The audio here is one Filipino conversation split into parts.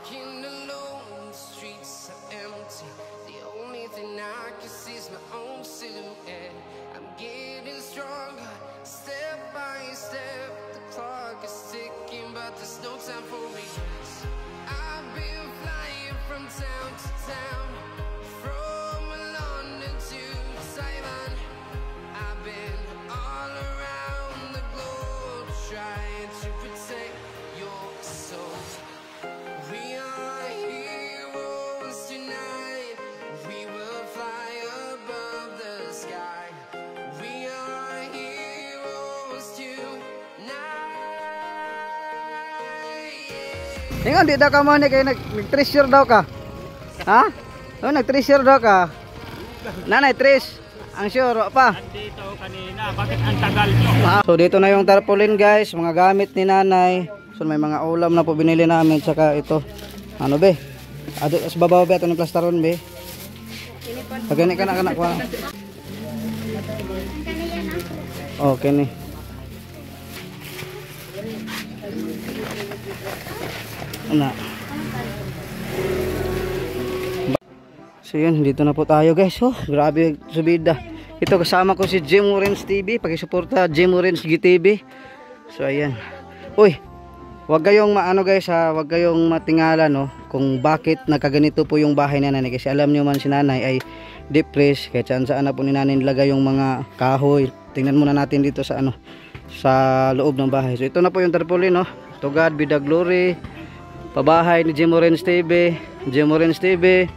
Walking alone, the streets are empty. The only thing I can see is my own silhouette. I'm getting stronger, step by step. The clock is ticking, but there's no time for regrets. I've been flying from town to town, from London to Taiwan. I've been all around the globe trying to protect your soul. We are heroes tonight. We will fly above the sky. We are heroes tonight. Yeah. Ingon di daw ka mo ni kay nag-treasure daw ka. Ha? Oh, nag-treasure daw ka. Nanay Trish, ang sure pa. Andito kanina, bakit ang tagal nyo? So dito na yung tarpaulin guys, mga gamit ni nanay. So may mga ulam na po binili namin, tsaka ito. Ano be? Ado sa babaw be ito ng plastaron be. Pagani ka na ko. Okay ni. Ana. So yun, dito na po tayo guys. Oh, grabe subida. Ito kasama ko si Jim Orange TV. Pakisuporta Jim Orange GTV. So ayan. Uy, wag kayong maano guys ha, wag kayong matingala no kung bakit nagkaganito po yung bahay ni nanay. Kasi alam niyo man si nanay ay depressed. Kaya saan na po ni nanay nilagay yung mga kahoy. Tingnan muna natin dito sa ano, sa loob ng bahay. So ito na po yung tarpaulin no. To God be the glory. Pabahay ni Jim Orange TV, Jim Orange TV,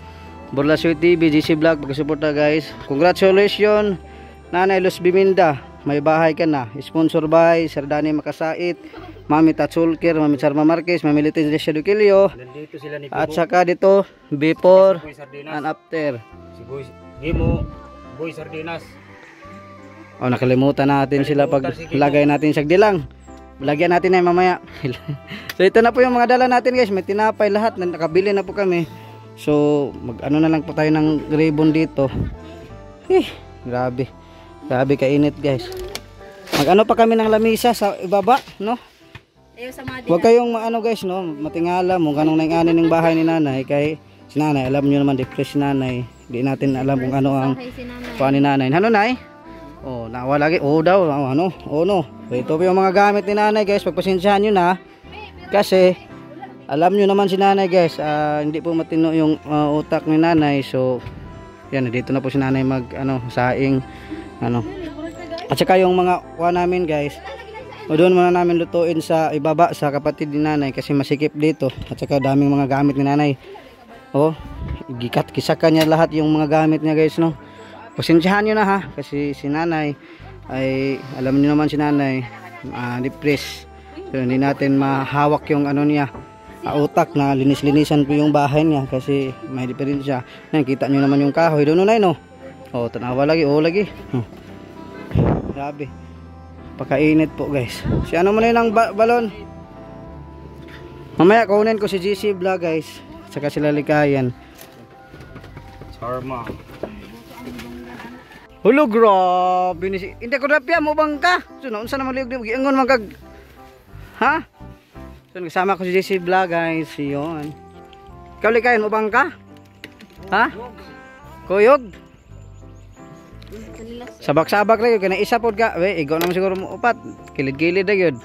Borlasyo TV, GC Vlog, pagsuporta guys. Congratulations Nanay Luz Biminda, may bahay ka na. Sponsor by Sir Danny Makasait, Mami Tatsulker, Mami Charma Marquez, Mami Litis de Shadukilio. Nandito sila ni At saka dito before and after. Si Boy Gimo, Boy Sardinas. Oh, nakalimutan natin sila pag lagay natin sa dilang. Lagyan natin na mamaya. So ito na po yung mga dala natin guys. May tinapay lahat. Nakabili na po kami. So mag ano na lang po tayo ng ribbon dito. Grabe. Grabe kainit guys. Mag ano pa kami ng lamisa sa ibaba, no? Huwag kayong maano guys, no? Matingala mo ganong nanganin ng bahay ni nanay. Kay si nanay, alam nyo naman depressed si nanay. Di natin alam kung ano ang paan ni nanay. Ano nay? Oh, nawa lagi. Oh daw, ano? Oh no. So, ito po yung mga gamit ni nanay guys. Pagpasensyahan nyo na. Kasi alam nyo naman si nanay guys, hindi po matino yung utak ni nanay. So yan, dito na po si nanay mag ano, saing ano. At saka yung mga kuha namin guys, o doon muna namin lutuin sa ibaba sa kapatid ni nanay kasi masikip dito. At saka daming mga gamit ni nanay. Oh, kisakan niya lahat yung mga gamit niya guys, no. Pasensyahan nyo na ha, kasi si nanay ay, alam niyo naman si nanay depressed. So hindi natin mahawak yung ano niya, utak na linis-linisan po yung bahay niya kasi may diferensya. Nakita niyo naman yung kahoy doon no. Oh, tanawa lagi, oh lagi. Grabe. Pakainit po guys. Si ano mo na yun ang balon? Mamaya kunin ko si GC Vlog guys. Saka sila likayan. Charma. Hulo, grabe ni si... Hindi ko rapya mo bang ka? So, naunsa naman liog di mag-iangon magkag... Ha? So, kasama ko si JC Vlog guys. Yun. Ikaw likayan mo bang ka? Ha? Kuyog? Sabak-sabak na yun. Kaya isa po ka. We, ikaw naman siguro mo upat. Kilid-kilid na yun.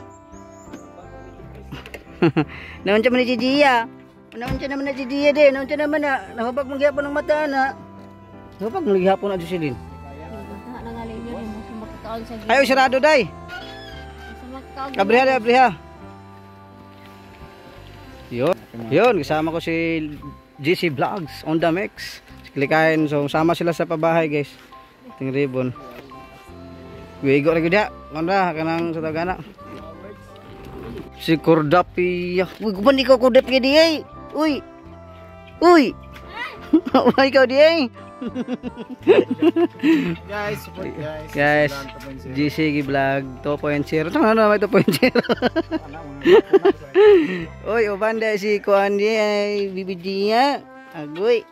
Naman siya man ni Gia. Naman siya naman na Gia din. Naman siya naman na. Nahubag mong gihapon ng mata na. Nahubag mong gihapon na Jocelyn. Ayo sirado day. Abriha, abriha. Yun, kasama ko si GC Vlogs on the mix. Klikain, so sama sila sa pabahay guys. Ting ribbon. Wigo lagi dia. Manda kanang sa tagana. Si Kordapi. Uy, guban ikaw Kordapi dia. Uy. Uy. Uy ikaw dia. Guys, support guys. Guys, GC Vlog 2.0. Ano naman 2.0? Uy, ubanda si Kuan dia, bibidnya. Agoy.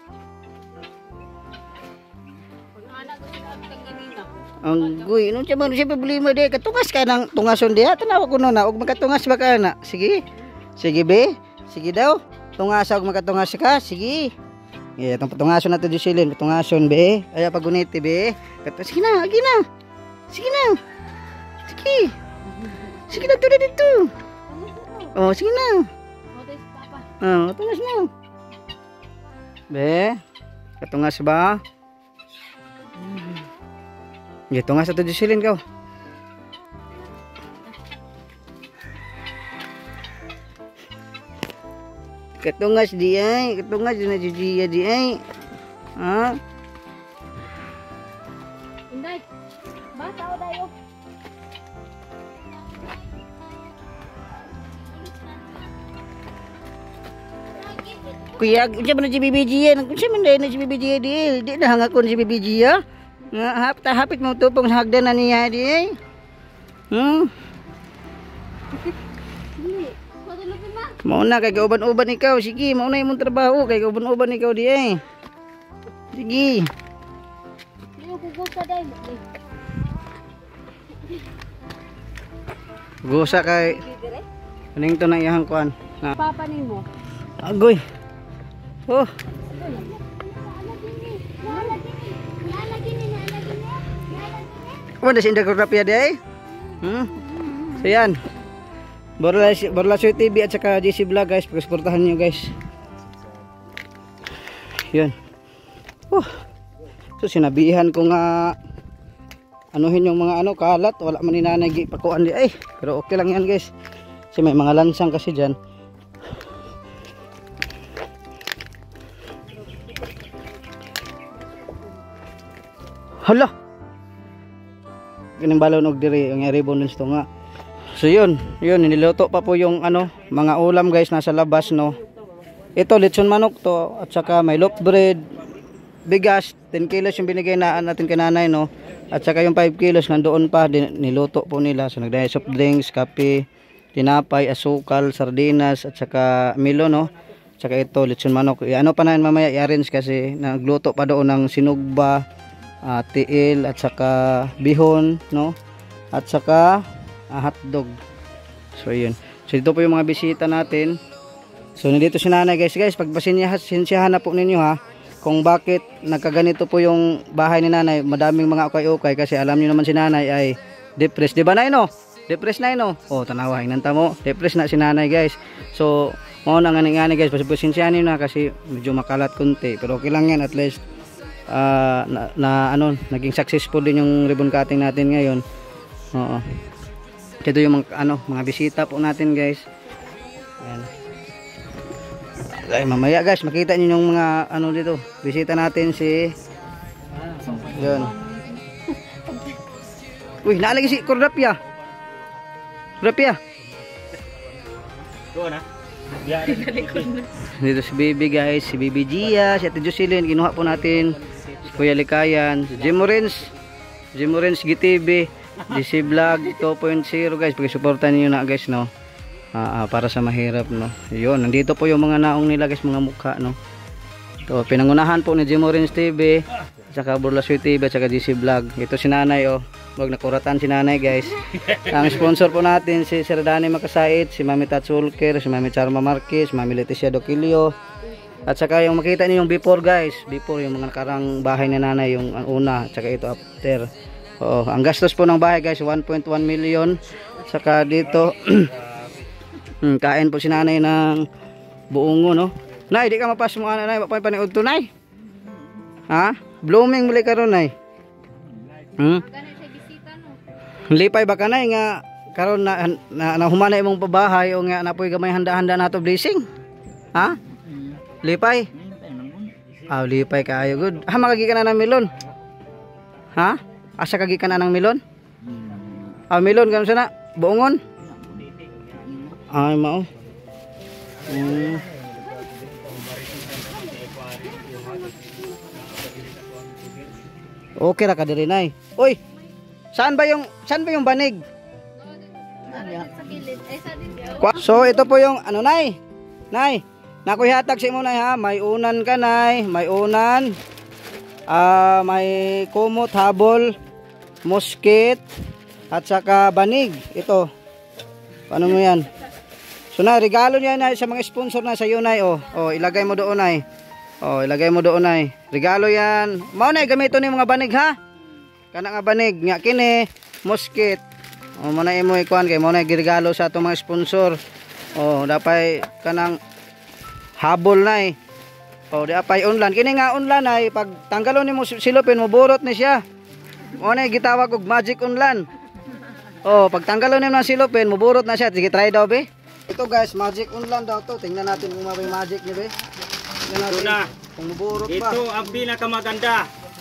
Ang guy, nung siya man siya problema dia, katungas ka ng tungason dia, tanawa ko na, og magkatungas ba ka na? Sige. Sige be. Sige daw. Tungasa og makatungas ka. Sige. Yeah, itong patungason nato Jocelyn, patungason be. Ay paguniti be. Sige na, agi na. Sige na. Sige. Sige na tuloy dito. Oh, sige na. Oh, tungas na. Be. Katungas ba? Yeah, tungas nato Jocelyn ka. Katungas di ay, katungas na jujiya di ay. Ha? Inday. Bata o dayo. Kuya, unsa man si BBG? Unsa man na si BBG di? Di na hangakon si BBG ha. Nga hapit mo tupong sa hagdan na niya di ay. Mauna kay kauban-uban ikaw. Sige, mauna imong trabaho kay kauban-uban ikaw di ay. Sige. Gusa kay aning to nang iyang kuan. Papa nimo. Agoy. Oh. Ano si Indagorapia di ay? So yan. Borlasyo TV at saka JC Vlog guys, pag-suportahan nyo guys. Yun. So sinabihan ko nga anuhin yung mga kalat, wala man ni nanay gipakuan di ay. Pero okay lang yan guys. Kasi may mga lansang kasi dyan. Hala. Kining balon og diri ang ribbon to nga. So yun, niluto pa po yung mga ulam guys nasa labas no. Ito lechon manok to at saka may loaf bread, bigas, 10 kilos yung binigay na natin kay nanay no. At saka yung 5 kilos nandoon pa niluto po nila. So nagdaya soft drinks, kape, tinapay, asukal, sardinas at saka milo no. At saka ito lechon manok. Pa na mamaya i-arrange kasi nagluto pa doon ng sinugba, tiil at saka bihon no. At saka hotdog. So yun. So dito po yung mga bisita natin. So nandito si nanay guys. Pagpasinsiyahan na po ninyo ha. Kung bakit nagkaganito po yung bahay ni nanay. Madaming mga ukay-ukay. Kasi alam nyo naman si nanay ay depressed. Diba na no? Depressed na no? O tanawa. Hinanta mo. Depressed na si nanay guys. So mauna nga nga guys. Pasinsiyahan nyo na kasi medyo makalat kunti. Pero okay lang yan at least. Naging successful din yung ribbon cutting natin ngayon. Oo. Ito yung mga bisita po natin guys. Ayan. Ay, mamaya guys makita niyo yung mga dito. Bisita natin si yun. Uy, naalagi si Corrapia. Corrapia. Doon na. Dito si Bibi guys, si Bibi Gia, si Ate Jocelyn, kinuha po natin si Kuya Likayan, si Jimorens GTV. JC Vlog 2.0 guys, pag-suportan niyo na guys no. Para sa mahirap no. Ayun, nandito po yung mga naong nila guys, mga mukha no. To pinangunahan po ni Jimorens TV, at saka Borlasyo TV at saka JC Vlog. Ito si nanay wag nakuratan si nanay guys. Ang sponsor po natin si Sir Danny Makasait, si Mami Tatsulker, si Mami Charma Marquez, Mami Leticia Doquilio. At saka yung makita niyo yung before guys, before yung mga nakarang bahay ni nanay, yung una, at saka ito after. Ang gastos po ng bahay guys 1.1 million. Saka dito kain po si nanay ng buongo no. Nay, di ka mapas mo nanay, mapay paniud to nay. Ha? Blooming muli karon nay. Lipay ba kanay nga karon na humanay imong pabahay o nga napoy gamay handa-handa nato blessing. Ha? Lipay. Lipay kaayo good. Makagi ka na ng melon. Ha? Asa kagi ka na ng melon? Melon gano sana? Buongon? Ay mao. Okay ra ka diri nay. Oy. Saan ba yung banig? So ito po yung nay. Nay, nakuhatag si mo nay ha. May unan ka nay, may unan. May kumot, habol, musket at saka banig. Ito. Paano mo yan? So So na regalo niya na sa mga sponsor na sa iyo nay oh. Oh, ilagay mo doon nay. Oh, ilagay mo doon nay. Regalo yan. Mao nay gamito ni mga banig ha. Kana nga banig nya kini musket. Oh, mo na imo ikuan kay mo na giregalo sa atong mga sponsor. Oh, dapay kanang habol nay. Oh, dapay unlan kini nga unlan ay pag tanggalon nimo silupin mo burot ni siya. Mo na gitawag og magic unlan. Oh, pag tanggalon nimo ng silupin mo burot na siya. Sige try daw be. Ito guys, magic unlan daw to. Tingnan natin kung may magic ni be. Tingnan natin. Ito na. Kung maburot ba. Ito ang pinakamaganda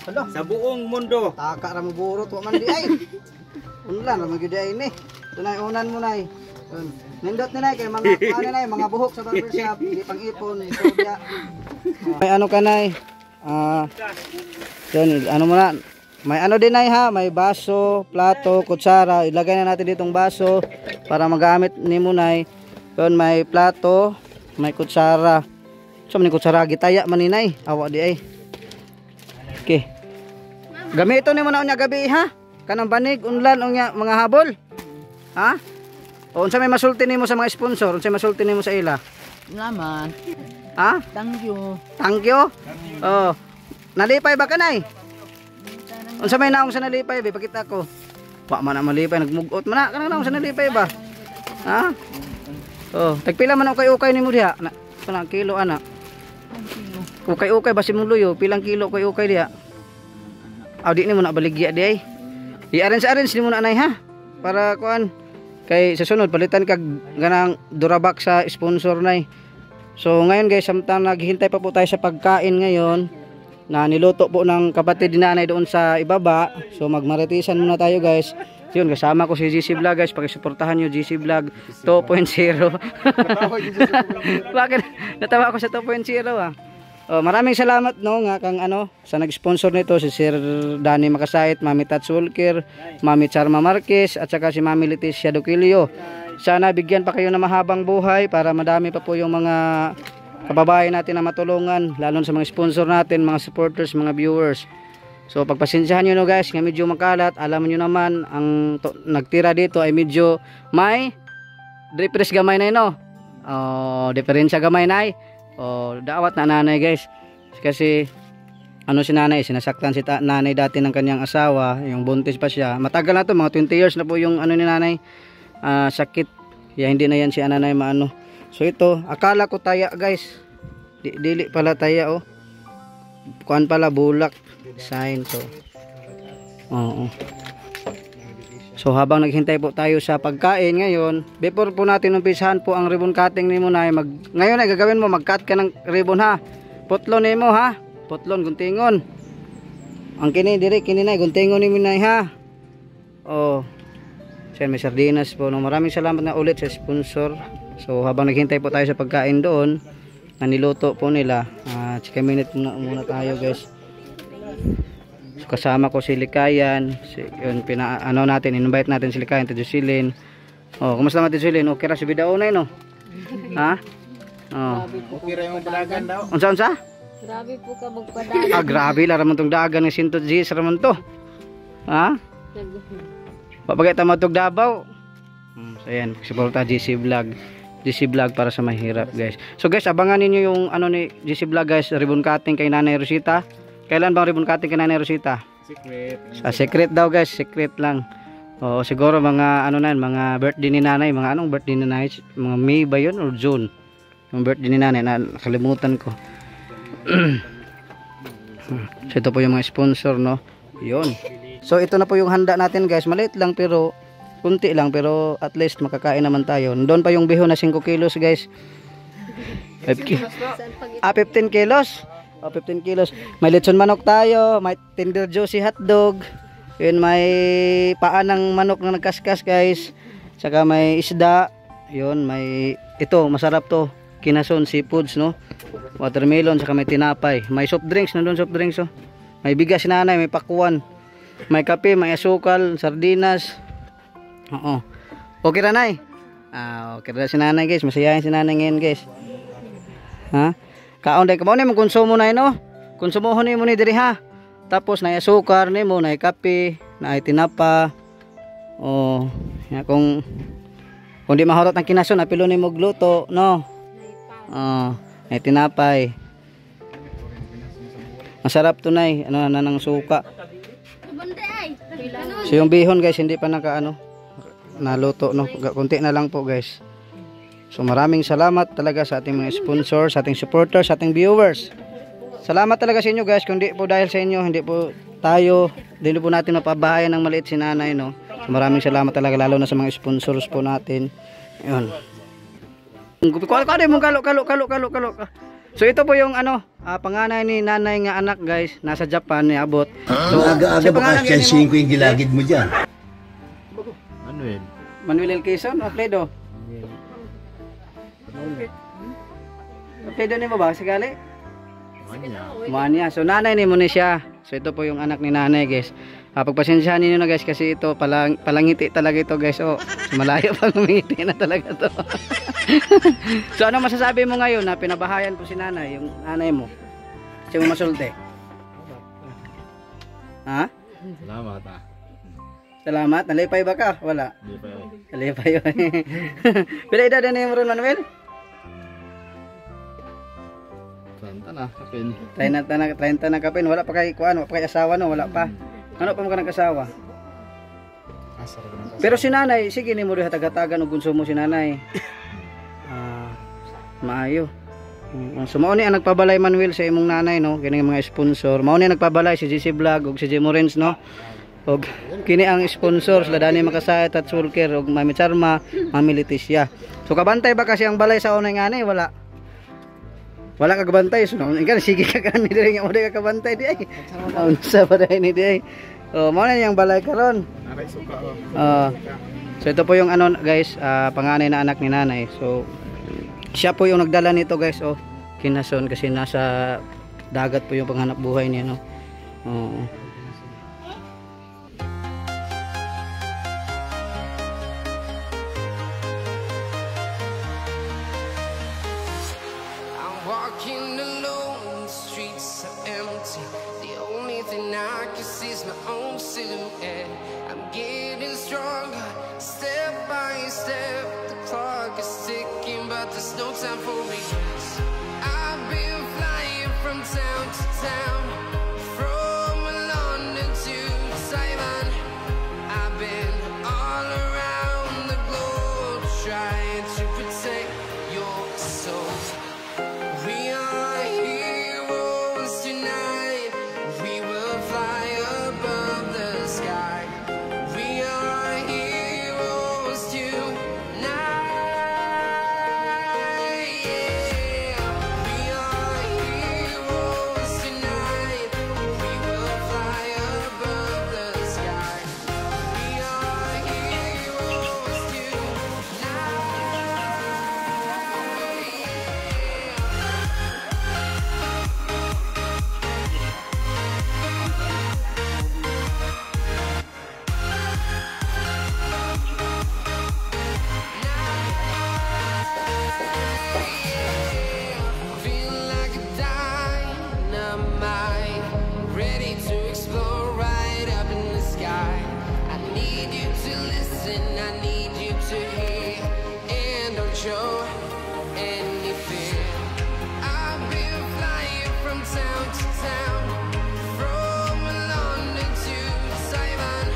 Hala. sa buong mundo. Taka ra mo burot wa man di ay. Unlan ra mo gyud ay ni. Tunay unan mo nay. Nindot ni nay kay mga ano nay, mga buhok sa barbershop, di pang ipon, isodya. May ano ka nay? Yun, ano mo na? May ano din nay ha, may baso, plato, kutsara. Ilagay na natin ditong baso para magamit ni mo nay. Yun, may plato, may kutsara. So, may kutsara gitaya man ni nay. Awa di ay. Okay. Gamito ni mo na unya gabi ha. Kanang banig, unlan, unya mga habol. Ha? O unsa may masulti nimo sa mga sponsor? Unsa may masulti nimo sa ila? Salamat. Ha? Thank you. Thank you. Oh. Nalipay ba kanay? Unsa may naong sa nalipay be pakita ko. Wa man na malipay nagmugot man na kanang naong sa nalipay ba? Ha? Oh, tagpila man ang ukay nimo diha? Na kanang kilo ana. Ukay basi mong luyo, pilang kilo ukay diha? Aw di nimo na baligya di ay. I-arrange nimo na anay ha. Para kuan kay sa sunod palitan kag ganang durabak sa sponsor nay. So ngayon guys, samtang naghihintay pa po tayo sa pagkain ngayon na niluto po ng kapatid ni nanay doon sa ibaba. So magmaritisan muna tayo guys. Yun, kasama ko si GC Vlog guys. Pakisuportahan nyo GC Vlog 2.0. Bakit? Natawa ako sa 2.0 ah. Oh, maraming salamat no nga kang ano sa nag-sponsor nito si Sir Danny Makasait, Mami Tats Walker, Mami Charma Marquez at saka si Mami Leticia Duquilio. Sana bigyan pa kayo ng mahabang buhay para madami pa po yung mga kababayan natin na matulungan, lalo sa mga sponsor natin, mga supporters, mga viewers. So pagpasensyahan nyo no guys, nga medyo makalat. Alam nyo naman ang nagtira dito ay medyo may difference gamay na no. Diferensya gamay na dawat na nanay guys. Kasi ano si nanay, sinasaktan si nanay dati ng kanyang asawa, yung buntis pa siya. Matagal na to, mga 20 years na po yung ano ni nanay, sakit. Kaya hindi na yan si nanay maano. So ito, akala ko taya guys. Dili pala taya oh. Kuan pala bulak sign to. Oo. So habang naghintay po tayo sa pagkain ngayon, before po natin umpisahan po ang ribbon cutting nimo na ngayon ay gagawin mo, mag-cut ka ng ribbon ha. Putlon nimo ha. Putlon guntingon. Ang kini dire kini nay guntingon nimo nay ha. Oh. Siya may sardinas po. No, maraming salamat na ulit sa sponsor. So habang naghintay po tayo sa pagkain doon, na niluto po nila. Chika minute muna tayo guys. So, kasama ko si Likayan, yun ano natin, invite natin si Likayan, Jocelyn. Oh, kumusta naman Jocelyn? Okay ra si bidaonay no? Ha? Oh. Okay ra yung dalagan daw. Unsa? Grabe po ka magpadagan. Grabe la ramon tong dagan ng 100 Gs ramon to. Ha? Papagay ta matog Davao. So ayan, suporta GC Vlog. GC Vlog para sa mahirap guys. So guys, abangan niyo yung ano ni GC Vlog guys, ribbon cutting kay Nanay Rosita. Kailan bang ribbon cutting kay Nanay Rosita? Secret. Secret daw guys, secret lang. Oo, siguro mga ano na, mga birthday ni Nanay, mga anong birthday ni Nanay? Mga May ba yun or June? Yung birthday ni Nanay, nakalimutan ko. So ito po yung mga sponsor no. Yun. So ito na po yung handa natin guys, maliit lang pero kunti lang, pero at least makakain naman tayo. Doon pa yung bihon na 5 kilos guys. 15 kilos. 15 kilos. May lechon manok tayo, may tender juicy hotdog. Yun, may paa ng manok na nagkaskas guys. Saka may isda. Yun, may ito, masarap to. Kinason seafoods no. Watermelon, saka may tinapay. May soft drinks, nandun soft drinks oh. May bigas si nanay, may pakwan. May kape, may asukal, sardinas. Oo. Okay ra nay? Okay ra si nanay guys. Masayahin si nanay ngayon guys. Ha? Kaon day kamo ni mong konsumo nay no. Konsumohon nimo ni diri ha. Tapos na asukar nimo, na kape, na tinapa. Oh, ya kung Kung di mahurot ang kinason, apilo ni mo gluto, no? May tinapay. Masarap to nay, ano na ng suka. So yung bihon guys, hindi pa naluto, no? Kunti na lang po guys. So maraming salamat talaga sa ating mga sponsors, sa ating supporters, sa ating viewers. Salamat talaga sa inyo guys, kung di po dahil sa inyo, hindi po tayo, hindi po natin mapabahayan ng maliit si nanay, no? So, maraming salamat talaga, lalo na sa mga sponsors po natin. Ayun. Kalo. So ito po yung panganay ni nanay nga anak guys, nasa Japan niabot. So aga-aga ba kasi 5 yung gilagid mo diyan? Manuel L. Quezon, Alfredo. Alfredo ni mo ba sigali? Manya. So nanay ni mo ni siya. So ito po yung anak ni nanay guys. Pagpasensyahan niyo na guys kasi ito palangiti talaga ito guys. So malayo pang umingiti na talaga to. So ano masasabi mo ngayon na pinabahayan po si nanay, yung nanay mo? Siya mo masulti. Ha? Salamat Salamat. Nalipay ba ka? Wala. Nalipay. Pila edad na yung Ron Manuel? 30 na kapin. Wala pa kay kuan, wala pa kay asawa no, wala pa. Ano pa mo ka nag-asawa? Pero si nanay, sige ni mo rin hatag-hatagan og gunso mo si nanay. Maayo. So mao ni ang nagpabalay Manuel sa imong nanay no, kini mga sponsor. Mao ni nagpabalay si GC Vlog ug si Jemo Renz no. Og kini ang sponsor sila Dani Makasayat at Sulker og Mami Charma, Mami Leticia. So kabantay ba kasi ang balay sa unay ngani? Wala. Wala ka kabantay, so nga sige ka kani diri nga mo ka kabantay di ay. Unsa ba dai ni di ay. Oh, mao na yang balay karon. So ito po yung guys, panganay na anak ni nanay. So siya po yung nagdala nito guys, kinason kasi nasa dagat po yung panghanap buhay niya no. Walking alone, the streets are empty. The only thing I can see is my own silhouette. I'm getting stronger, step by step. The clock is ticking, but there's no time for regrets. I've been flying from town to town, from London to Taiwan. I've been all around the globe, trying to protect your soul. We are heroes tonight. We will fly above the sky. We are heroes tonight. Yeah. We are heroes tonight. We will fly above the sky. We are heroes tonight. Feel like a dynamite, ready to explore right up in the sky. I need you to listen, I need you to hear, and don't show any fear. I've been flying from town to town, from London to Taiwan.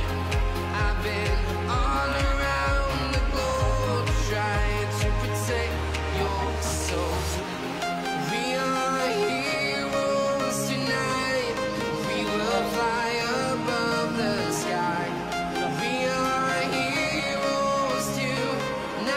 I've been all around the globe, trying to protect your soul. We are heroes tonight. We will fly above the sky. We are heroes tonight.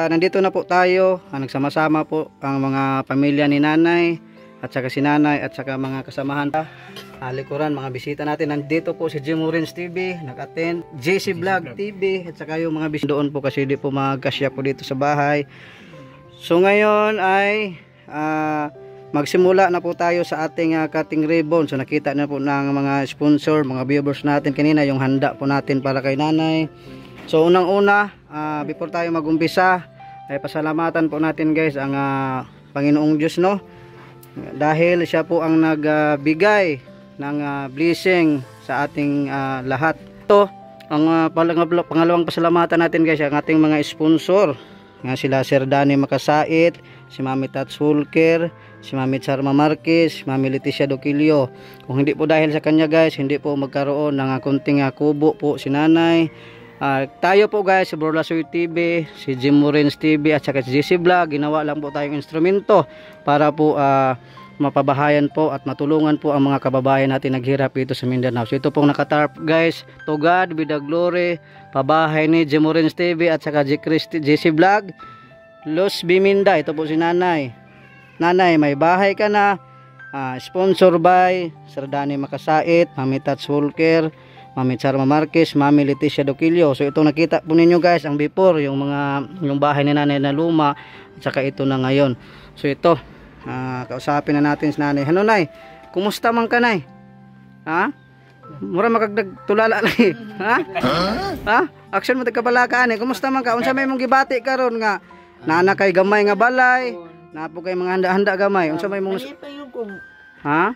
nandito na po tayo, nagsama-sama po ang mga pamilya ni nanay at saka si nanay at saka mga kasamahan pa. Likuran, mga bisita natin. Nandito po si Jim Morens TV, nag-attend, JC Vlog TV at saka yung mga bisita doon po kasi di po magkasya po dito sa bahay. So ngayon ay magsimula na po tayo sa ating cutting ribbon. So nakita na po ng mga sponsor, mga viewers natin kanina yung handa po natin para kay nanay. So unang-una, before tayo mag-umpisa, ay pasalamatan po natin guys ang Panginoong Diyos, no? Dahil siya po ang nagbigay ng blessing sa ating lahat. Ito, ang pangalawang pasalamatan natin guys, ang ating mga sponsor. Nga sila Sir Danny Makasait, si Mami Tats Fulker, si Mami Charma Marquez, Mami Leticia Doquilio. Kung hindi po dahil sa kanya guys, hindi po magkaroon ng kunting kubo po si nanay. Tayo po guys, si Borlasoy TV, si Jim Morens TV at saka si JC Vlog, ginawa lang po tayong instrumento para po mapabahayan po at matulungan po ang mga kababayan natin naghirap dito sa Mindanao. So ito pong nakatarp guys, to God be the glory, pabahay ni Jim Morens TV at saka JC Vlog, Los Biminda. Ito po si nanay. Nanay, may bahay ka na, sponsor by Sir Danny Makasait, Mami Tats Fulker, Mami Charma Marquez, Mami Leticia Doquilio. So ito nakita po ninyo guys ang before, yung bahay ni nanay na luma at saka ito na ngayon. So ito, kausapin na natin si nanay. Ano nay? Kumusta man ka nay? Ha? Mura makagdag tulala lagi. Ha? Ha? Action mo tagkabalakaan eh. Kumusta man ka? Unsa may mong gibati karon nga nana kay gamay nga balay? Napo kay mga handa-handa gamay. Unsa may mong ha?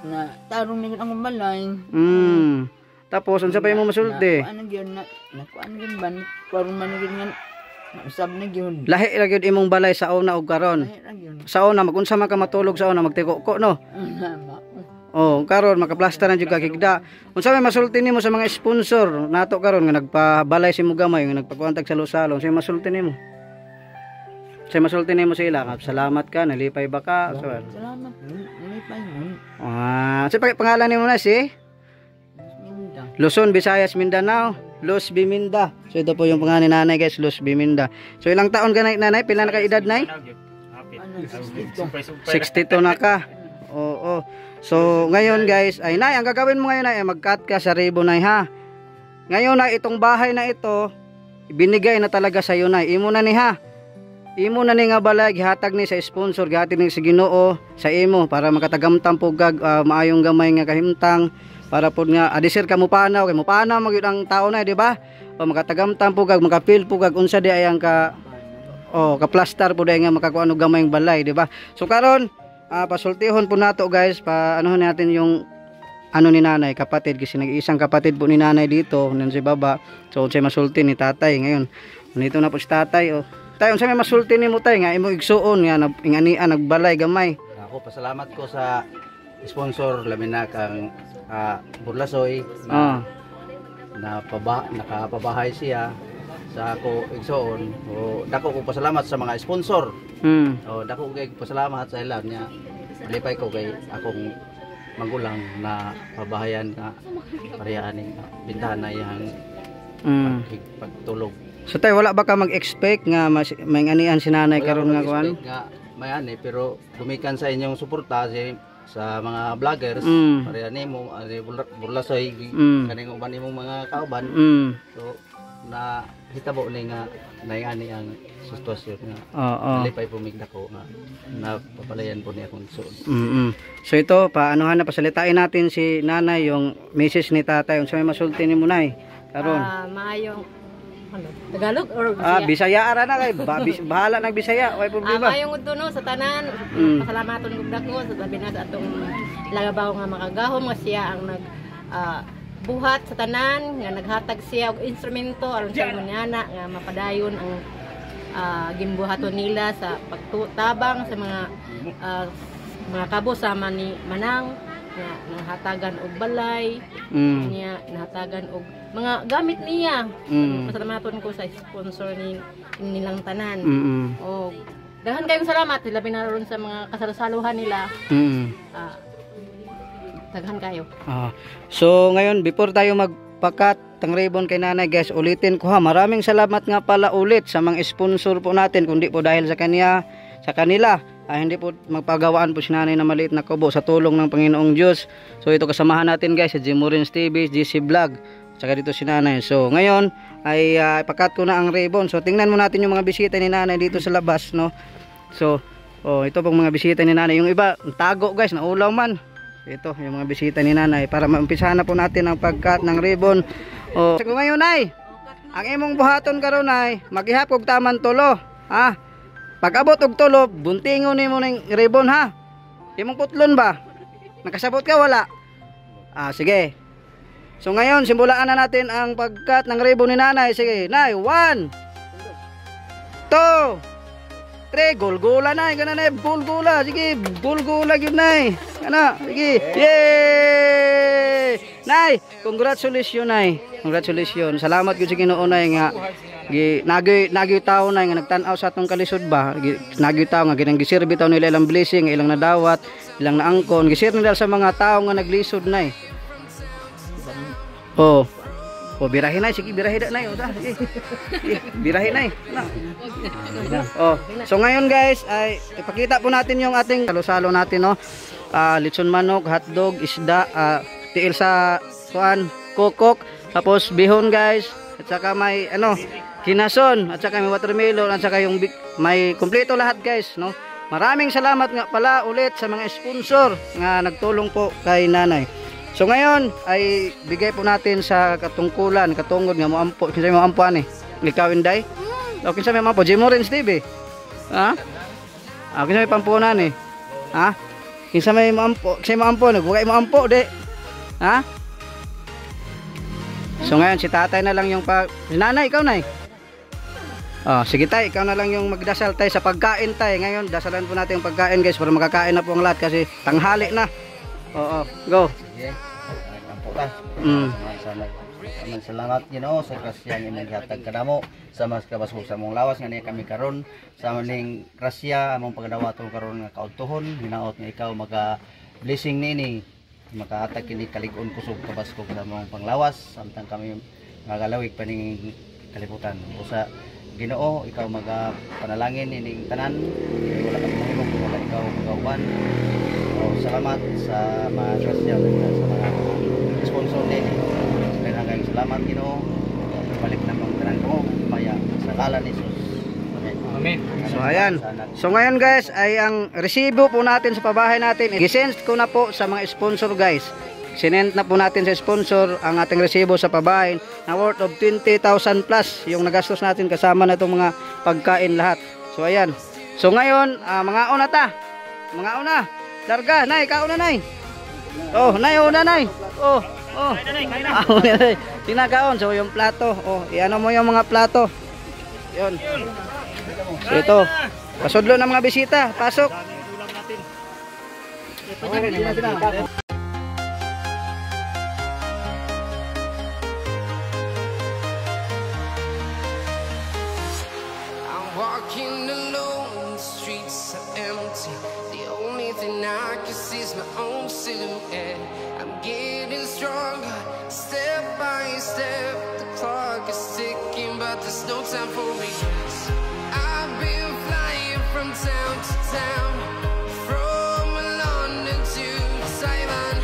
Na tarong ni ang balay. Tapos unsa pa imong masulti? Ano gyud na kuan gyud ban karon man gyud nga usab na gyud. Lahi ra gyud imong balay sa una ug karon. Sa una magunsa man ka matulog sa una magtiko-ko no. Oh, karon makaplaster na jud ka kigda. Unsa may masulti nimo sa mga sponsor nato karon nga nagpabalay si mo gamay nga nagpakuantag sa Lusalong? Say masulti nimo. Say masulti nimo sila. Salamat ka, nalipay ba ka? Salamat. Nalipay mo. Sa pangalan nimo na si Luzon, Visayas, Mindanao, Los Biminda. So ito po yung pangalan ni nanay guys, Los Biminda. So ilang taon ka na nanay? Pila na ka edad nay? 62 na ka. Oo. So ngayon guys, ay nay, ang gagawin mo ngayon ay mag-cut ka sa ribbon nay ha. Ngayon na itong bahay na ito, binigay na talaga sa iyo nay. Imo na ni ha. Imo na ni nga balay gihatag ni sa sponsor, gihatag ni sa Ginoo sa imo para makatagamtam po gag maayong gamay nga kahimtang. Para po nga adisir ka mo panaw kay mo panaw magyud ang tao na di ba? O makatagamtam po gag makapil po gag unsa di ay ang ka ka-plaster po dai nga makakuan og gamay ang balay di ba? So karon pasultihon po nato guys, anuhon natin yung ni nanay kapatid kasi nag-iisang kapatid po ni nanay dito nan si baba. So unsay masulti ni tatay ngayon. Nito na po si tatay Tay unsa may masulti nimo tay nga imo igsuon nga ingania nagbalay gamay. Ako pasalamat ko sa sponsor lamin na kang Burlasoy na nakapabahay siya sa ako igsoon. Dako ko pasalamat sa mga sponsor. Dako ko pasalamat sa ilan niya. Malipay ko kay akong magulang na pabahayan na parehas ning bintana yang pagtulog. So tay wala ba ka mag-expect nga may ganian si nanay karon nga kuan? May ani pero gumikan sa inyong suporta sa mga vloggers pareha nimo Burlasoy kaning uban imong mga kauban. So na hitabo ni nga naingani ang sitwasyon nga lipay pumigda ko nga napapalayan po niya akong suod. So ito paanohan na pasalitain natin si nanay yung message ni tatay unsa may masulti nimo nay karon. Maayong Tagalog or Bisaya? Bisaya ara na kay bahala nag Bisaya, way problema. Maayong udto no sa tanan. Pasalamaton gud dako sa labi na sa atong lagabaw nga makagahom nga siya ang nag buhat sa tanan nga naghatag siya og instrumento aron sa munyana nga mapadayon ang gimbuhaton nila sa pagtabang sa mga kabo sama ni Manang nga nahatagan og balay niya nahatagan og mga gamit niya. Pasalamaton ko sa sponsor nilang tanan. O daghan kayong salamat labi na ron sa mga kasalasaluhan nila. Daghan kayo. So ngayon before tayo pagpakat tang ribbon kay nanay guys. Ulitin ko ha, maraming salamat nga pala ulit sa mga sponsor po natin, kundi po dahil sa kanila hindi po magpagawaan po si nanay na maliit na kubo sa tulong ng Panginoong Diyos. So ito kasamahan natin guys, si Jimorins TV, GC Vlog, saka dito si nanay. So ngayon ay ipakat ko na ang ribbon. So tingnan mo natin yung mga bisita ni nanay dito sa labas, no. So ito pong mga bisita ni nanay. Yung iba tago guys, naulaw man. Ito yung mga bisita ni nanay para maumpisahan na po natin ang pagkat ng ribbon. So ngayon nay, ang imong buhaton karon nay, maghihap og taman tulo, ha. Pag abot og tulo, buntingon nimo ning ribbon ha. Imong putlon ba? Nakasabot ka wala? Sige. So ngayon simulaan na natin ang pagkat ng ribbon ni nanay. Sige, nay, 1 2 3, gulgula nay, kana nay, bulgula. Sige, bulgula gyud nay. Kana, sige. Yay! Nay, congratulations nay. Congratulations. Salamat gyud sa Ginoo nay nga nagyoy tawo nay nga nagtan-aw sa atong kalisod ba. Nagyoy tawo nga ginang gisirbi tawo nila ilang blessing, ilang nadawat, ilang naangkon. Gisir nila sa mga tawo nga naglisod nay. Birahin nay, sige birahin nay. Sige. Birahin nay. So ngayon guys ay ipakita po natin yung ating salo-salo natin, no. Litson manok, hotdog, isda, tiil sa kukok, tapos bihon guys, at saka may kinason, at saka may watermelon, at saka yung may kumpleto lahat guys, no. Maraming salamat nga pala ulit sa mga sponsor nga nagtulong po kay nanay. So ngayon ay bigay po natin sa katungkulan, katungod nga mo ampo, kinsa mo ampo ani? Ikaw Inday? O kinsa may ampo? Jimorins TV. Ha? Kinsa may pampunan ni? Ha? Kinsa may ampo? Kinsa mo ampo ni? Bugay mo ampo de. Ha? So ngayon si tatay na lang yung nanay, ikaw nay. Sige tay, ikaw na lang yung magdasal tay sa pagkain tay. Ngayon dasalan po natin yung pagkain guys para makakain na po ang lahat kasi tanghali na. Go. Sige. Ampo ka. Salamat Ginoo sa grasya nga naghatag kanamo sa mas kabasog sa among lawas nga niya kami karon sa maning grasya among pagdawaton karon nga kaudtohon hinaot nga ikaw blessing nini makahatag kini kalig-on kusog kabaskog sa among panglawas samtang kami magalawig pa ning kalibutan. Usa Ginoo, ikaw panalangin ining tanan, wala ka mahimong wala ikaw magauban. Salamat sa mga grasya sa mga sponsor nini. Daghang salamat Ginoo. Balik na mong tanan ko maya sa ngalan ni Jesus. Amen. So ayan. So ngayon guys ay ang resibo po natin sa pabahay natin. Gisend ko na po sa mga sponsor guys. Sinend na po natin sa sponsor ang ating resibo sa pabahay na worth of 20,000 plus yung nagastos natin kasama na itong mga pagkain lahat. So ayan. So ngayon mga una ta. Mga una. Larga, nay, kauna nay. Nay, una nay. Tinagaon so yung plato. Iano mo yung mga plato. 'Yon. So ito. Pasudlo ng mga bisita. Pasok. I'm walking alone, the streets are empty. The only thing I can see is my own silhouette. I'm getting stronger, step by step. The clock is ticking, but there's no time for regrets. I've been flying from town to town, from London to Taiwan.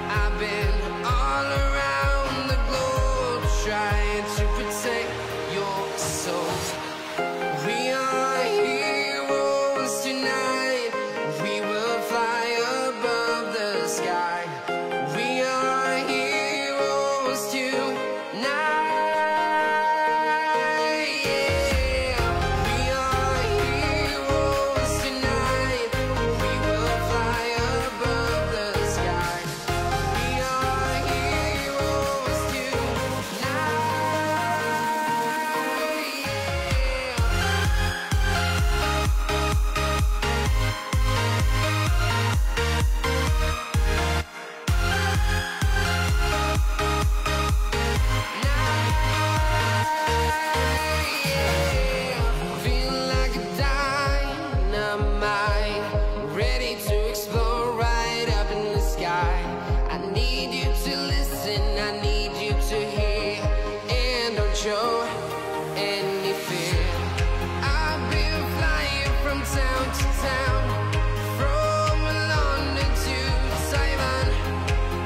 I've been all around the globe trying to protect your soul. We are heroes tonight. We will fly above the sky. We are heroes tonight. Yeah. We are heroes tonight. We will fly above the sky. We are heroes tonight. Feel like a dynamite, ready to explode right up in the sky. I need you to listen, I need you to to town, from London to Taiwan.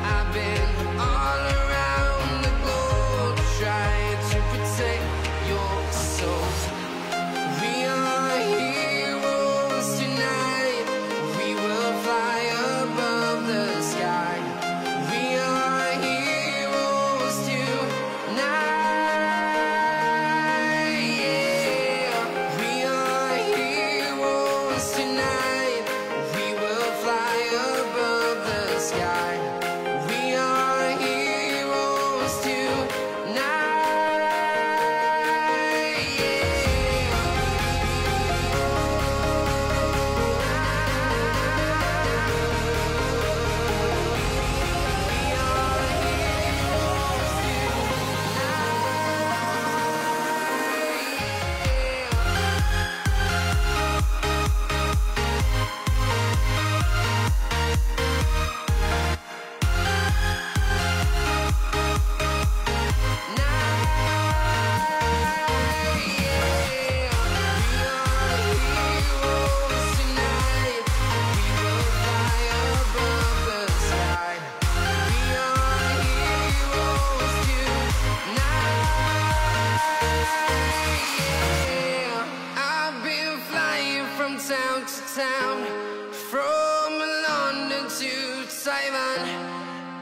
I've been all around the globe trying to protect your soul. We are heroes tonight. We will fly above the sky. We are heroes tonight. Yeah. We are heroes tonight. We will fly above the sky. We are heroes tonight. I've been flying from town to town, from London to Taiwan.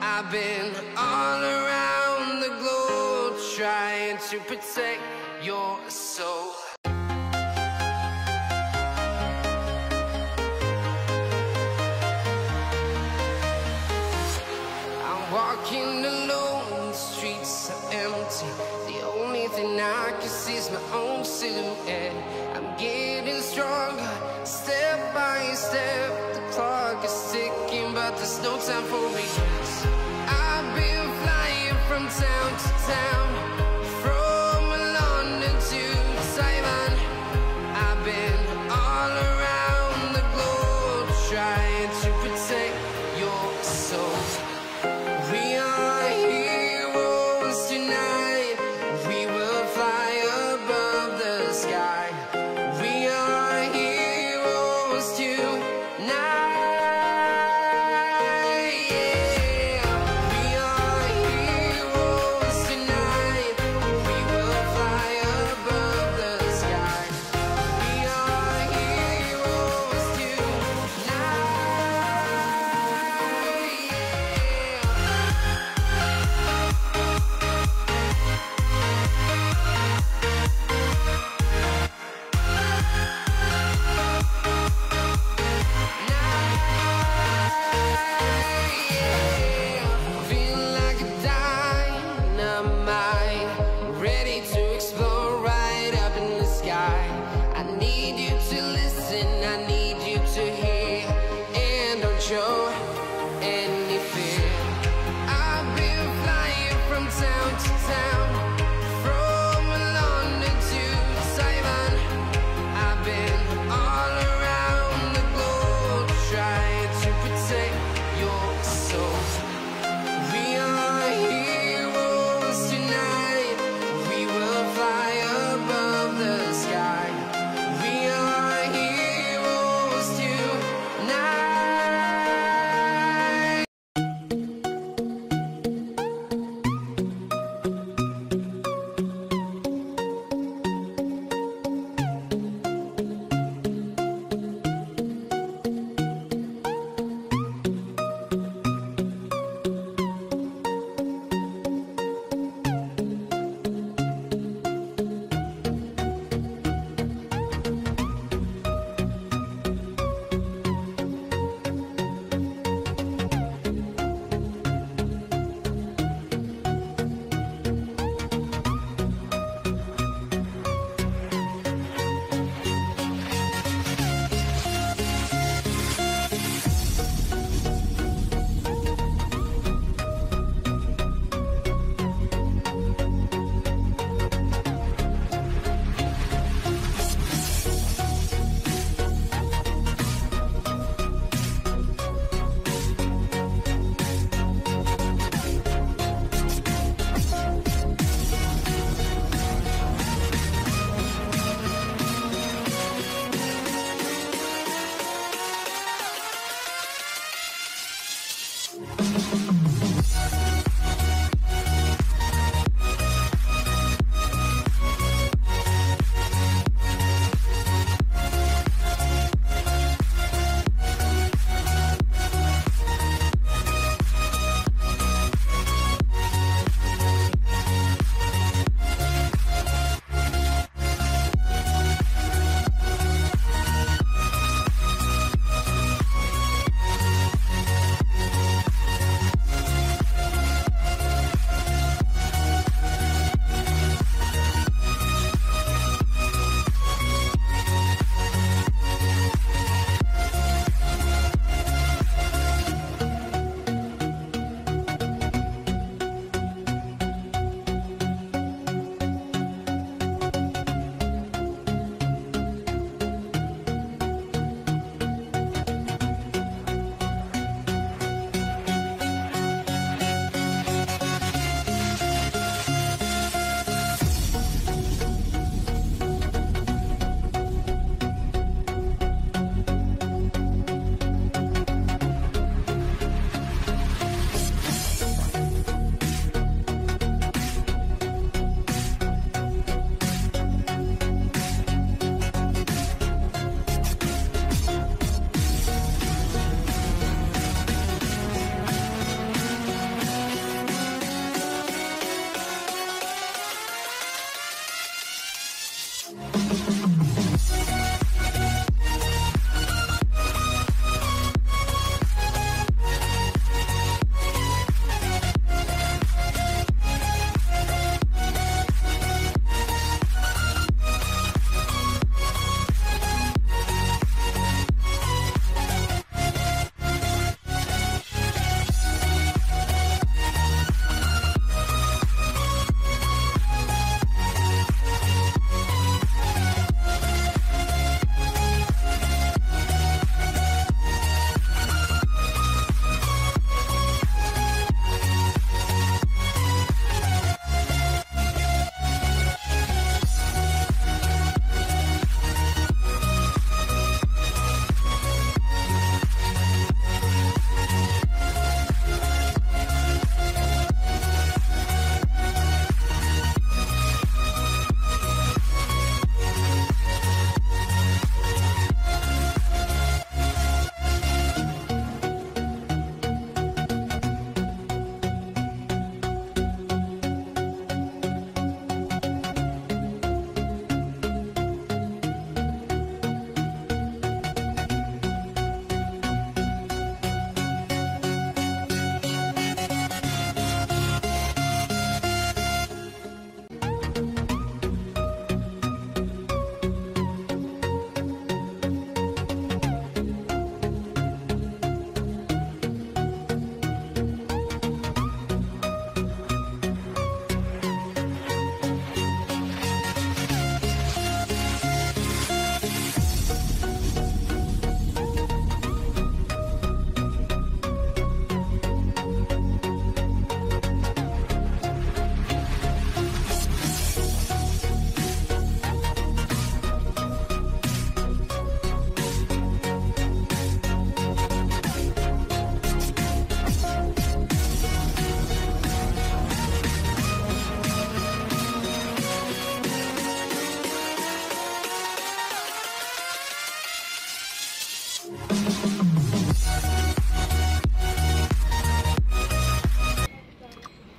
I've been all around the globe trying to protect your soul. I'm walking alone, the streets are empty. The only thing I can see is my own silhouette. I'm getting stronger, step by step. The clock is ticking, but there's no time for regrets. I've been flying from town to town, from London to Taiwan. I've been all around the globe trying to protect your soul. We are heroes tonight. We will fly above the sky. We are heroes tonight. Yeah. We are heroes tonight.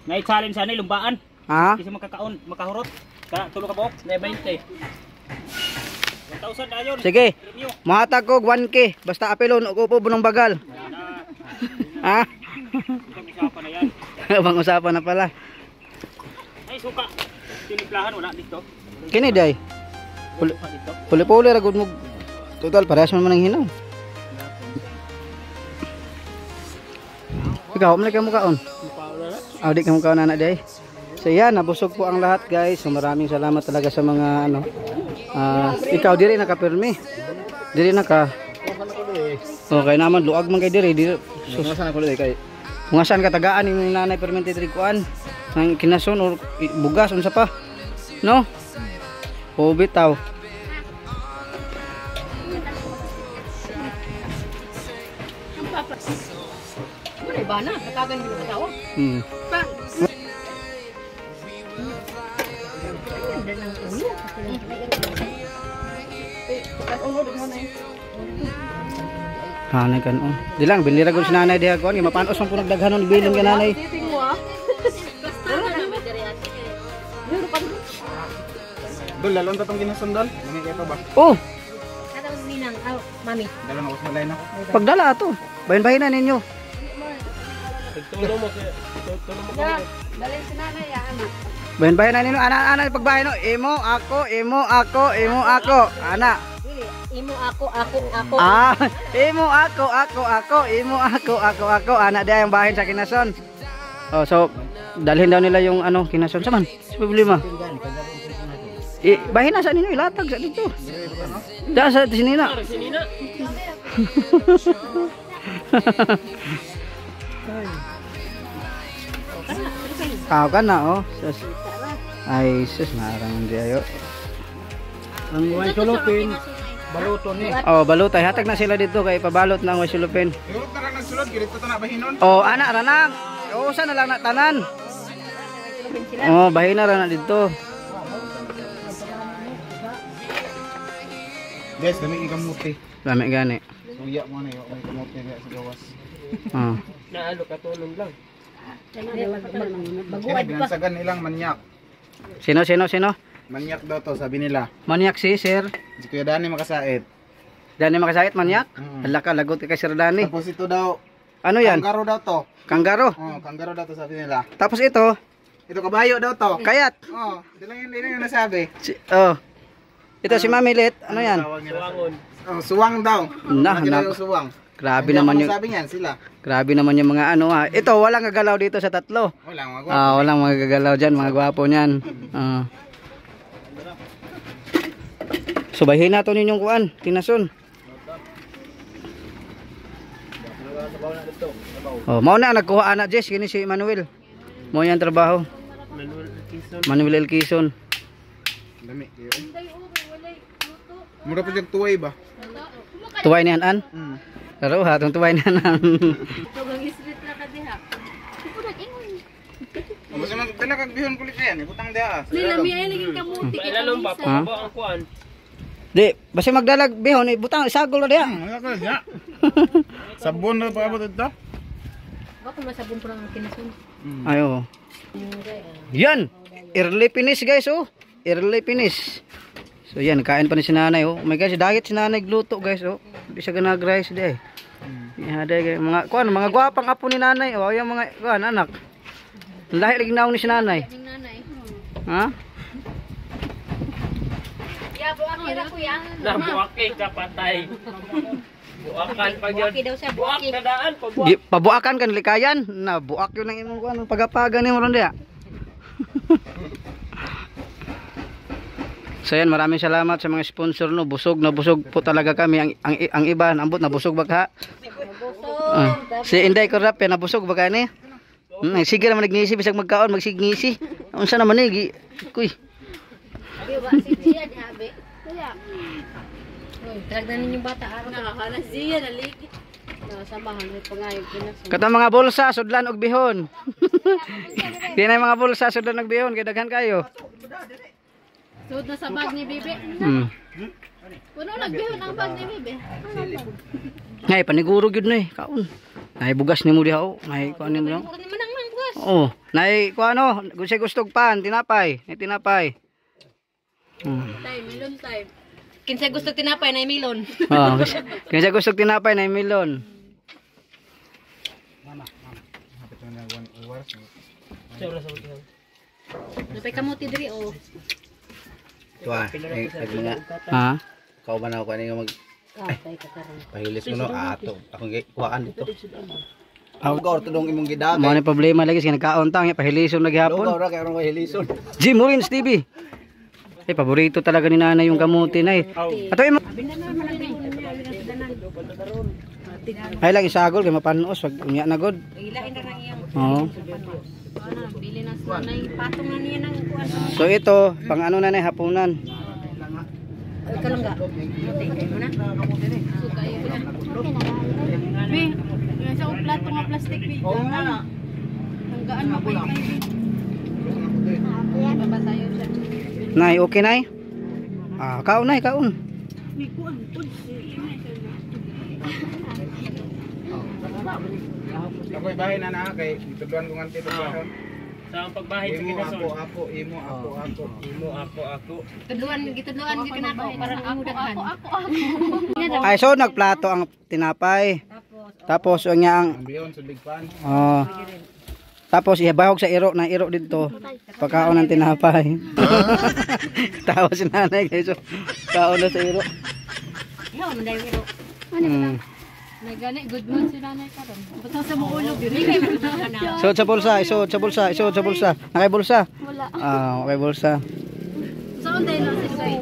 Ngay challenge ani lumbaan. Ha? Kasi makakaon, makahurot. Tulo ka buok, na 20. 1,000 ayon. Sige. Mahatag ko 1K basta apelon ug upo bunong bagal. Ha? Usapan na yan. Bang-usapan na pala. Ay suka. Tiniplahan wala dito. Kini day. Puli-puli ra gud mo. Total parehas man ang hinaw. Ikaw, malay ka mo kaon. Di ka mo kaon na day. So yan, nabusog po ang lahat guys. So maraming salamat talaga sa mga ano. Ikaw diri nakapirmi. Diri naka. Okay naman luag man kay diri. Susasan ako diri kay. Kung saan katagaan yung nanay permente trikuan ng kinason or bugas unsa pa. No? O bitaw. Ano ba na? Katagan mo ng tawa. Hanay kan on. Di lang bili ra gud si nanay diha kon, mapanos ang punag daghanon bilin ka nanay. Dol lalon ta tong ginasundol. Dami kay to ba? Oh, Katawag ninang, mami. Dalang ako sa malay na. pagdala ato. Bahin-bahin na ninyo. Tulo mo kay Dalhin si nanay, anak. Bahin-bahin na ninyo ana-ana pagbahin no. Imo ako, imo ako, imo ako. Ana. Imo ako. Imo ako, imo ako. Ana diha yung bahin sa kinason. Oh, so dalhin daw nila yung ano kinason saman. Sa problema. Bahin na sa ninyo ilatag sa dito. Da sa sinina. Kan na oh. Sus. Ay sus narang di ayo. ang way sulupin. Baluton ni. Oh, balutay hatag na sila dito kay pabalot na ang wasulupin. Siguro ta ra nagsulod girito ta na bahinon. Oh, ana ranang. Oh, sa na lang na tanan. Oh, bahin na ra na dito. Guys, dami kamuti. Lami gani. Suya mo na yo, may kamuti nga sa gawas. Oh. Naalo ka tulong lang. Baguad pa. Binansagan nilang manyak. Sino? Manyak daw to, sabi nila. Manyak si Sir. Si Kuya Dani makasait. Dani makasakit manyak? Mm. Hala ka lagot kay Sir Dani. Tapos ito daw, Ano yan? kanggaro daw to. Kanggaro. Oh, kanggaro daw to sabi nila. Tapos ito, Ito kabayo daw to. kayat. Oh, hindi lang yung nasabi. Oh. Ito si Mami Lit. Ano yan? Suwangon. Oh, suwang daw. Nah, Nakita nak- yung suwang. Grabe Hindi naman ako yung sabi niyan sila. Grabe naman yung mga ano ha. Ito walang gagalaw dito sa tatlo. Walang magwa. Walang mga gagalaw diyan, mga gwapo niyan. So bahin na to ninyong kuan, kinason. Oh, mao na nagkuha ana Jess kini si Manuel. Mo yan trabaho. Manuel Elkison. Dami kayo. Mura pa yung tuway ba? Tuway ni Anan. Laro ha, tong tuway ni Anan. Tugang islit na ka diha. Basta man dala kag bihon kulit yan, ibutang dia. Nila mi ay laging kamuti kay Kalisa. Ha? Di, basta magdalag bihon butang isagol na diha. Wala ka ya. Sabon na pa abot ito. Baka masabon po ang kinasun. Ayo. Yan. Early finish guys oh. Early finish. So yan, kain pa ni si nanay oh. Oh my gosh, diet si nanay gluto guys oh. Di siya ganag-rice di. Yan day mga kuan, mga gwapang apo ni nanay oh, yung mga kuan anak. Lahi lagi naong ni si nanay. Ha? Ya, buak kira ko yan. Nabuake ka patay. Buakan pag yun. Buaki daw siya, buaki. Kadaan pag Pabuakan kan likayan. Na buak yun ang imong kuan pagapagan ni mo ron dia. So yan, maraming salamat sa mga sponsor no. Busog na busog po talaga kami. Ang iba ambot na busog baka. Si Inday Corrap na busog baka ni. Sige naman nagnisi bisag magkaon magsignisi. Unsa naman ni kuy. Abi ba si Gia di habe? Kuya. Oy, tragdan ninyong bata araw nakakala Gia naligi. Samahan ni pangayog kinasun. Kata mga bulsa sudlan og bihon. Di na mga bulsa sudlan og bihon kay daghan kayo. Sud na sa bag ni Bibi. Puno nagbihon ang bag ni Bibi. Ngay paniguro gyud na kaon. Nay bugas nimo diha o. Nay kuan nimo. Puro ni manang man bugas. Oh, nay kuan ano, gustog pan, tinapay, nay tinapay. Time, milon time. Kinsa gusto tinapay na milon. Oh, kinsa gustog tinapay nay milon. Napay kamuti diri o. Tuwa, mga Ha? kauban ako kanina mag pahilis mo no ato. Akong kuhaan dito. Lugaw to dong imong gidagay. Mo ni problema lagi sa nagkaon tang pahilison lagi hapon. Lugaw ra kay aron pahilison. Jim Morins TV. Eh paborito talaga ni nanay yung kamuti nay. Ato imo. Ay lang isagol kay mapanos wag unya na god. Ilain ra nang iyang. Oo. Ano, bili na sa nanay patong na niya nang kuan. So ito, pang ano na nay hapunan. Kalangga. Muti kay mo na. Suka yun. Bi, yung sa plato nga plastic bi. Oo nga. Hanggaan mo pa yung baba tayo siya. Nay, okay nay? Ah, kaon nay, kaon. Ako'y bahay na kay tuduan ko nganti tuduan. Sa pagbahay sa Imo kinasol. ako, imo ako. Tudluan gitudluan gid kinako para ang daghan. Ay so nagplato ang tinapay. Tapos ang nga ang Ambiyon sa big pan. oh. Tapos ihahog sa iro na iro dito. Pagkaon ng tinapay. Tawa si nanay guys. So, kaon na sa iro. Yo, manday iro. Hmm. Nagani good mood si nanay karon. Basta sa muulog diri. Isuot sa bulsa, isuot sa bulsa, isuot sa bulsa. Nakay bulsa? Wala. Ah, okay bulsa. Saan tayo lang si Soy?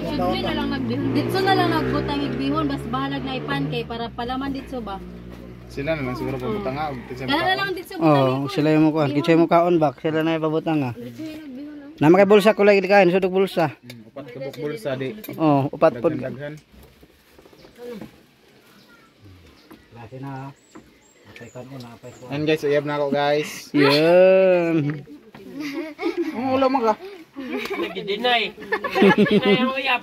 Siyempre na lang nagbihon. Dito na lang nagbutang igbihon. Bas bahalag na ipan kay para palaman dito ba? Sila na lang siguro pabutang nga. Kaya na lang dito butang Oh, sila yung kuan. Kitsa mo kaon bak, sila na ipabutang ah. Na makay bulsa ko lagi kain, sudog bulsa. Upat kabuk bulsa di. Oh, upat pod. Daghan. And guys, uyab na ako guys. Yan. Ang ulo mo ka. Nagidinay. Nagidinay ang uyab.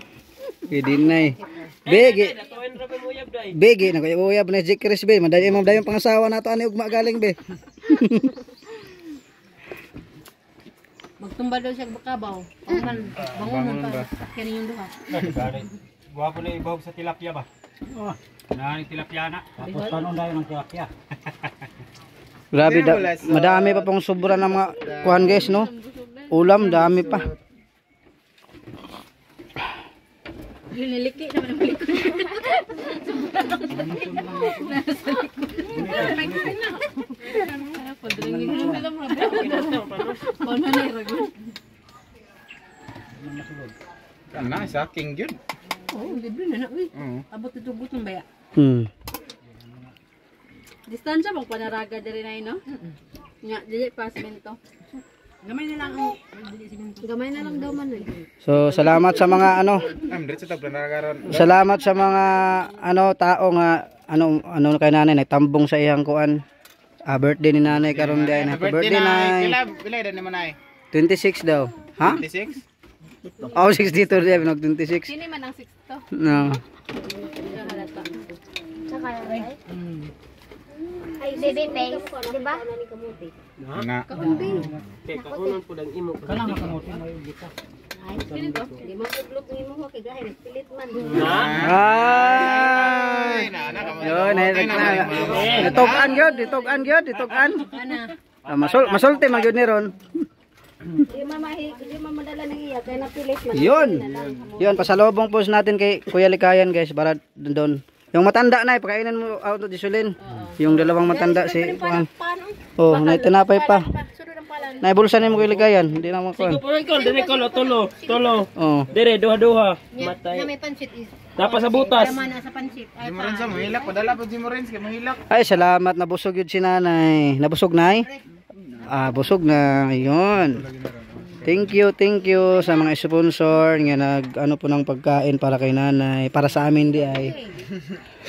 Gidinay. Bege. Natuin ra ba mo uyab day? Bege na kuya uyab na Jikris be. Madali mo dayon pangasawa nato ani ugma galing be. Magtumba daw siya bakabaw. Bangon, bangon pa. Kani yung duha. Guwapo na ibahog sa tilapia ba? Oh, nani tilapia na. Tapos tanon dayon ng tilapia. Grabe madami pa pong sobra ng mga kuhan guys no. Ulam dami pa. Liniliki naman ang likod. Kana sa king gyud. Oh, libre na na uy. Abot ito butong baya. Distansya bang panaraga diri na no? Nya dili pa semento. Gamay na lang ang gamay na lang daw man eh. So salamat sa mga ano. Diretso ta planagaron. Salamat sa mga ano tao nga ano kay nanay nagtambong sa iyang kuan. Birthday ni nanay karon day. Happy birthday nay. Pila edad ni mo nay? 26 daw. Ha? 26? Oh, 62 day binog 26. Kini man ang 6 to. No. Halata. Saka ay baby face, di ba? Na. Kay kaunon pud ang imo. Kana makamuti mo yung gita. Ay, kini to. Di mo tuglok ni mo kay gahi pilit man. Ay. Na Yun, ditogan gyud, ditogan gyud, ditogan. Ana. Masulti man gyud ni ron. Di mamadala nang iya kay napilit man. Yun. Yun, pasalubong po natin kay Kuya Likayan guys para doon. Yung matanda na, pakainin mo auto disulin. Yung dalawang matanda si Juan. Oh, may tinapay pa. Nay bulsa ni mo Kuya Likayan, hindi na mo kuan. Ko puro ikaw dire ko tolo. Oh. Dire duha-duha. Matay. Na may pansit is. Tapos sa butas. Tama na sa pansit. Ay Di mo rin sa mahilak, padala pa di mo rin kay mahilak. Ay, salamat nabusog yun si nanay. Nabusog nay? Ah, busog na. Yun. Thank you sa mga sponsor nga nag ano po ng pagkain para kay nanay, para sa amin di ay.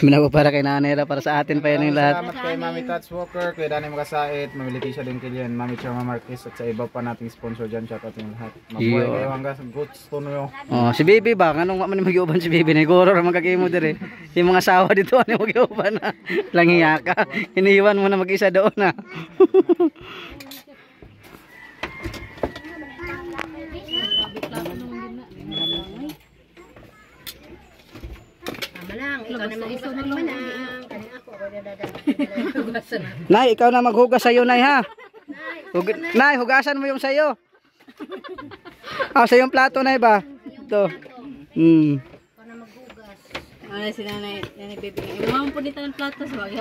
Minago para kay nanay ra, para sa atin pa yan yung lahat. Salamat kay Mami Tats Walker, kay Danny Makasait, Mami Leticia din kay Mami Charma Marquez at sa iba pa nating sponsor dyan. Shout out yung lahat. Mabuhay kayo hanggang gusto nyo. Oh, si Bibi ba? Anong man mag-iuban si Bibi? Nagoro ra magkakimo dire. Yung mga asawa dito ano mag-iuban na. Langiya ka. Iniiwan mo na mag-isa doon na. Nay, ikaw na maghugas sa'yo, Nay, ha? Nay, hugasan mo yung sa'yo. Sa yung plato, Nay, ba? Ito. Ano si nanay Bibi? Iwan po dito ng plato sa wag.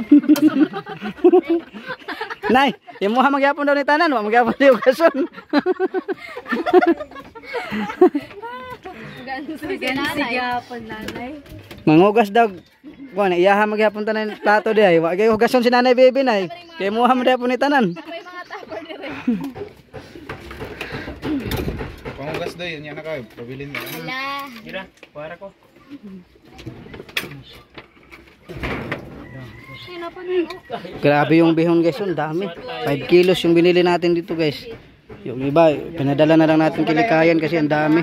Nay, yung muha magyapon daw ni tanan, magyapon di hugason. Sigapon nanay. Mangugas daw. Kuan, iyaha magyapon tanan ng plato di ay. Wa gay hugason si Nanay Bibi, Nay. Kay muha man gyapon ni tanan. Pangugas daw yun, yan na kayo. Pabilin mo. Gira, para ko. Grabe yung bihon guys, ang dami. 5 kilos yung binili natin dito guys. Yung iba, pinadala na lang natin kilikayan kasi ang dami.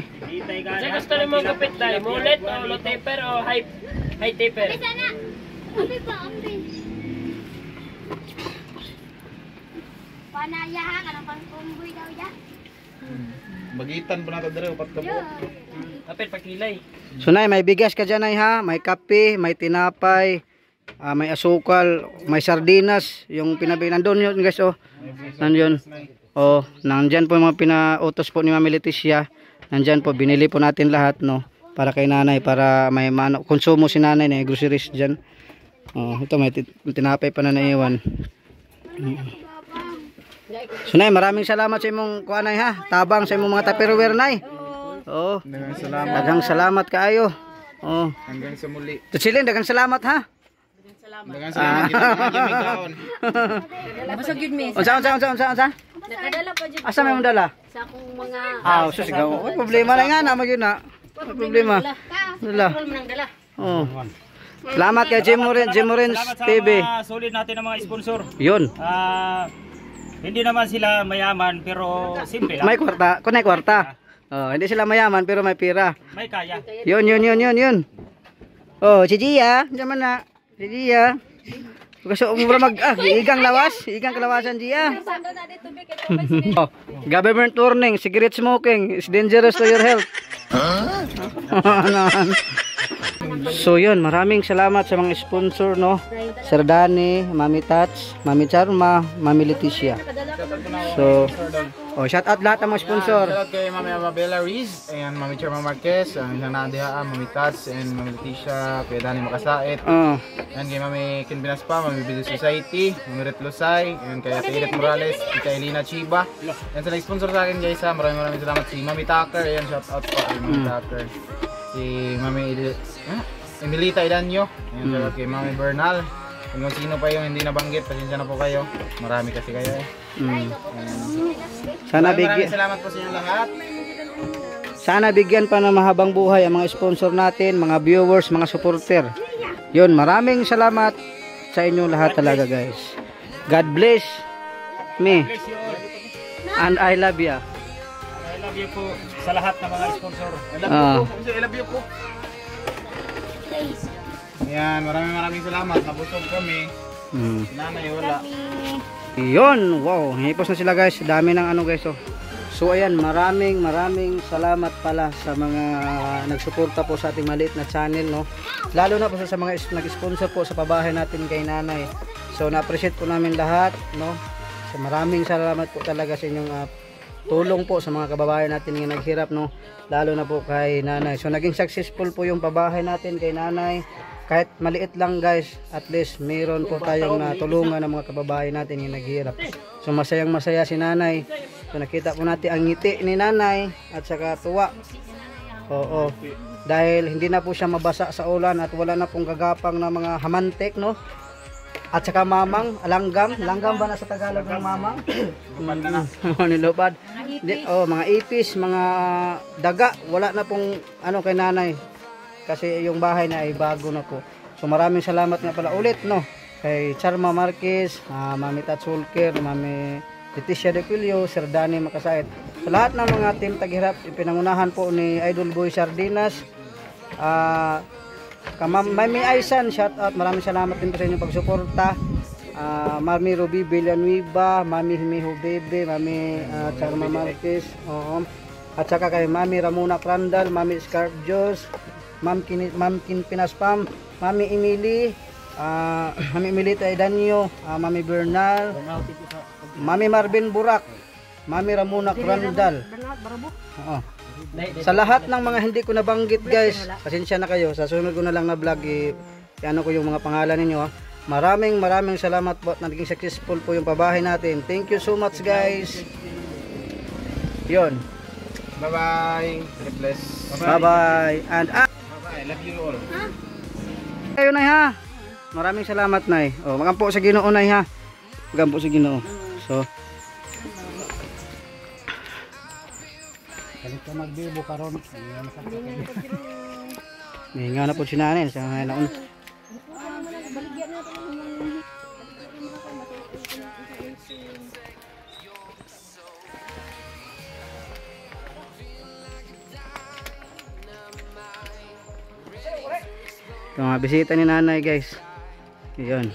Sa gusto rin mong kapit tayo, mullet o low taper o high taper? Panayahan, anong pang-kumboy daw yan? Bagitan po natin dere, upat ka po. Kapit pagkilay. So Nay, may bigas ka dyan Nay ha, may kape, may tinapay, may asukal, may sardinas, yung pinabi, nandun yun guys oh. Nandun. Oh, nandyan po yung mga pinautos po ni Mami Leticia. Nandyan po, binili po natin lahat no, para kay nanay, para may konsumo si nanay na groceries dyan. Oh, ito may tinapay pa na naiwan. So Nay, maraming salamat sa imong kuanay ha. Tabang sa imong mga tupperware Nay. Oh. Daghang salamat kaayo. Oh. Hanggang sa muli. Tutsilin, daghang salamat ha. Daghang salamat kita mga kaon. Basag yun mi. Unsa? Nakadala pa dyan Asa may dala? sa akong mga Sus, ikaw. Oy, problema na nga na magyud na. Problema. Dala. dala. Oh. Salamat kay Jemorin TV. Salamat sa solid natin ng mga sponsor. Yun. Hindi naman sila mayaman pero simple lang. May kwarta, kunay kwarta. Oh, hindi sila mayaman pero may pira. May kaya. Yun. Oh, si Gia, diyan na. Si Gia. Gusto mo igang kalawasan Gia. Oh, government warning, cigarette smoking is dangerous to your health. So yun, maraming salamat sa mga sponsor no. Sir Danny, Mami Tats, Mami Charma, Mami Leticia. So, shout out lahat ng mga sponsor. Shout out kay Mami Amabella Riz, and Mami Charma Marquez, ang isang naandihaan, Mami Tats, and Mami Leticia, kay Danny Makasait. And kay Mami Kinbinas pa, Mami Business Society, Mami Ret Lusay, and kay Ate Edith Morales, kay Elina Chiba. And sa nag-sponsor sa akin guys, maraming salamat si Mami Tucker, ayan, shout out pa kay Mami Tucker. Si Mami Emilita Idanyo, ayan, shout out kay Mami Bernal. Kung sino pa yung hindi nabanggit, pasensya na po kayo. Marami kasi kayo eh. Maraming salamat po sa inyo lahat. Sana bigyan pa ng mahabang buhay ang mga sponsor natin, mga viewers, mga supporter. Yun, maraming salamat sa inyo lahat talaga guys. God bless me. And I love you. I love you po sa lahat ng mga sponsor. I love you po. Yan, maraming salamat. Nabusog kami. Nanay wala. Yun, wow, hipos na sila guys. Dami ng ano guys oh. So ayan, maraming salamat pala sa mga nagsuporta po sa ating maliit na channel no. Lalo na po sa mga nag-sponsor po sa pabahay natin kay nanay. So na-appreciate po namin lahat no. So maraming salamat po talaga sa inyong tulong po sa mga kababayan natin na naghirap no. Lalo na po kay nanay. So naging successful po yung pabahay natin kay nanay. Kahit maliit lang guys, at least mayroon po tayong natulungan ng mga kababayan natin yung naghihirap. So masayang masaya si nanay. So nakita po natin ang ngiti ni nanay at saka tuwa. Oo. Dahil hindi na po siya mabasa sa ulan at wala na pong gagapang na mga hamantek no. At saka mamang, langgam. Langgam ba na sa Tagalog ng mamang? Nilupad. Mga ipis, mga daga. Wala na pong ano kay nanay. Kasi yung bahay na ay bago na po. So maraming salamat nga pala ulit, no? Kay Charma Marquez, Mami Tatsulker, Mami Leticia De Pilio, Sir Danny Makasait. Sa lahat ng mga team Taghirap, ipinangunahan po ni Idol Boy Sardinas. Mami Aisan, shout out, maraming salamat din po sa inyong pagsuporta. Mami Ruby Villanueva, Mami Himiho Bebe, Mami Charma Marquez, at saka kay Mami Ramona Crandal, Mami Scarf Jos, Ma'am Kin Pinaspam, Mami Emily, Mami Emilita Edanyo, Mami Bernal, Mami Marvin Burak, Mami Ramona Crandal. Sa lahat ng mga hindi ko nabanggit guys, pasensya na kayo, sa sunod ko na lang na vlog ano ko yung mga pangalan ninyo Maraming salamat po at naging successful po yung pabahay natin. Thank you so much guys. Yun. Bye bye. God bless. Bye bye. And Bye bye. Love you all. Kayo Nay ha. Maraming salamat Nay. Magampo sa Ginoo Nay ha. Magampo sa Ginoo. So Kalit ka magbibo karon. may nga na po si nanay sa naon. Ito mga bisita ni nanay guys. Yun.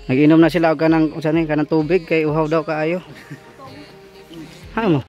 Nag-inom na sila og kanang tubig kay uhaw daw kaayo. Ano?